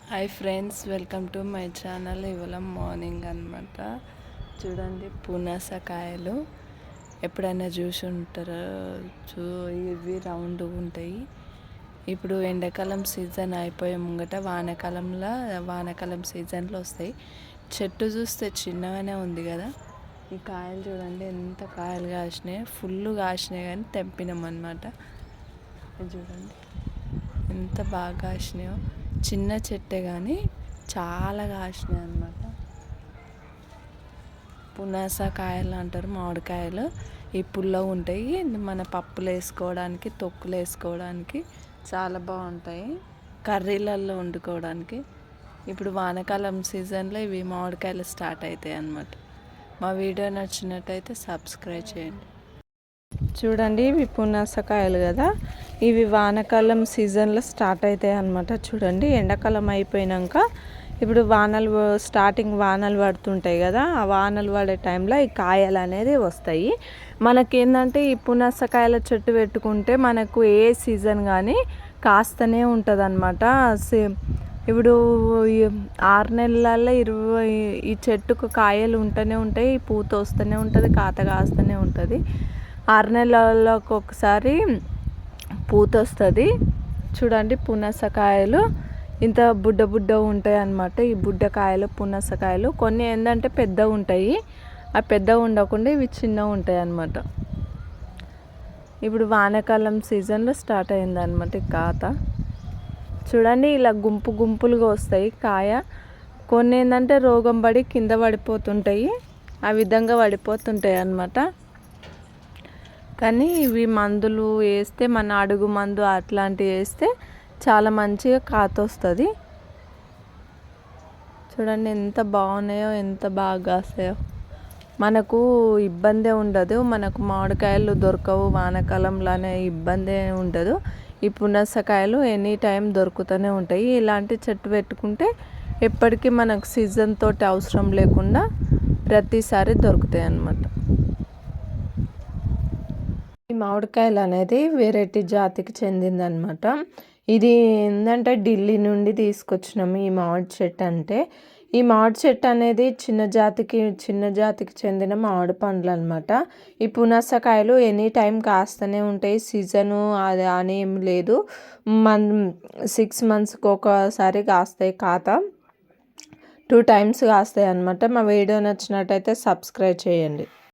Hi friends, welcome to my channel. ఇవాళ morning అనమాట. చూడండి, పునాసకాయలు ఎప్పుడైనా చూసి ఉంటారో. ఇవి రౌండ్ ఉంటాయి. ఇప్పుడు ఎండాకాలం సీజన్ అయిపోయే ముంగట వానాకాలం సీజన్లో వస్తాయి. చెట్టు చూస్తే చిన్నగానే ఉంది కదా. ఈ కాయలు చూడండి ఎంత కాయలు కాసినాయి, ఫుల్ కాసినాయి, కానీ తెంపినాం అనమాట. చూడండి ఎంత బాగా కాసినాయో. చిన్న చెట్టే కానీ చాలా కాసినాయి అన్నమాట. పునాస కాయలు అంటారు, మామిడికాయలు. ఈ పుల్లగా ఉంటాయి, మన పప్పులు వేసుకోవడానికి, తొక్కులు వేసుకోవడానికి చాలా బాగుంటాయి, కర్రీలలో వండుకోవడానికి. ఇప్పుడు వానాకాలం సీజన్లో ఇవి మామిడికాయలు స్టార్ట్ అవుతాయి అన్నమాట. మా వీడియో నచ్చినట్టయితే సబ్స్క్రైబ్ చేయండి. చూడండి, ఇవి పునాసకాయలు కదా. ఇవి వానాకాలం సీజన్లో స్టార్ట్ అవుతాయి అన్నమాట. చూడండి, ఎండాకాలం అయిపోయాక ఇప్పుడు స్టార్టింగ్ వానలు పడుతుంటాయి కదా. ఆ వానలు పడే టైంలో ఈ కాయలు అనేది వస్తాయి. మనకేంటంటే ఈ పునాసకాయల చెట్టు పెట్టుకుంటే మనకు ఏ సీజన్ కానీ కాస్తనే ఉంటుంది అన్నమాట. ఇప్పుడు 6 నెలలలో ఈ చెట్టుకు కాయలు ఉంటూనే ఉంటాయి, పూత వస్తూనే ఉంటుంది, కాత కాస్తూనే ఉంటుంది. 6 నెలలకు ఒకసారి పూత వస్తుంది. చూడండి, పునాసకాయలు ఇంత బుడ్డ ఉంటాయి అన్నమాట. ఈ బుడ్డకాయలు పునాసకాయలు కొన్ని ఏంటంటే పెద్దగా ఉంటాయి, ఆ పెద్దగా ఉండకుండా ఇవి చిన్నగా ఉంటాయి అన్నమాట. ఇప్పుడు వానాకాలం సీజన్లో స్టార్ట్ అయిందన్నమాట ఈ కాత. చూడండి, ఇలా గుంపులుగా వస్తాయి కాయ. కొన్ని ఏంటంటే రోగం పడి కింద పడిపోతుంటాయి, ఆ విధంగా పడిపోతుంటాయి అన్నమాట. కానీ ఇవి మందులు వేస్తే, మన అడుగు మందు అట్లాంటివి వేస్తే చాలా మంచిగా కాత వస్తుంది. చూడండి ఎంత బాగున్నాయో, ఎంత బాగా కాస్తాయో. మనకు ఇబ్బందే ఉండదు, మనకు మామిడికాయలు దొరకవు వానాకాలంలోనే, ఇబ్బందే ఉండదు. ఈ పునాసకాయలు ఎనీ టైం దొరుకుతూనే ఉంటాయి. ఇలాంటి చెట్టు పెట్టుకుంటే ఎప్పటికీ మనకు సీజన్ తోటి అవసరం లేకుండా ప్రతిసారి దొరుకుతాయి అన్నమాట. ఈ మామిడికాయలు అనేది వెరైటీ జాతికి చెందిందనమాట. ఇది ఏంటంటే ఢిల్లీ నుండి తీసుకొచ్చినాము ఈ మామిడి చెట్టు. అంటే ఈ మామిడి చెట్టు అనేది చిన్న జాతికి చెందిన మామిడి పండ్లు అనమాట. ఈ పునాసకాయలు ఎనీ టైం కాస్తూనే ఉంటాయి, సీజను అది అని ఏం లేదు. 6 మంత్స్కి ఒకసారి కాస్తాయి కాత. 2 టైమ్స్ కాస్తాయి అనమాట. మా వీడియో నచ్చినట్టయితే సబ్స్క్రైబ్ చేయండి.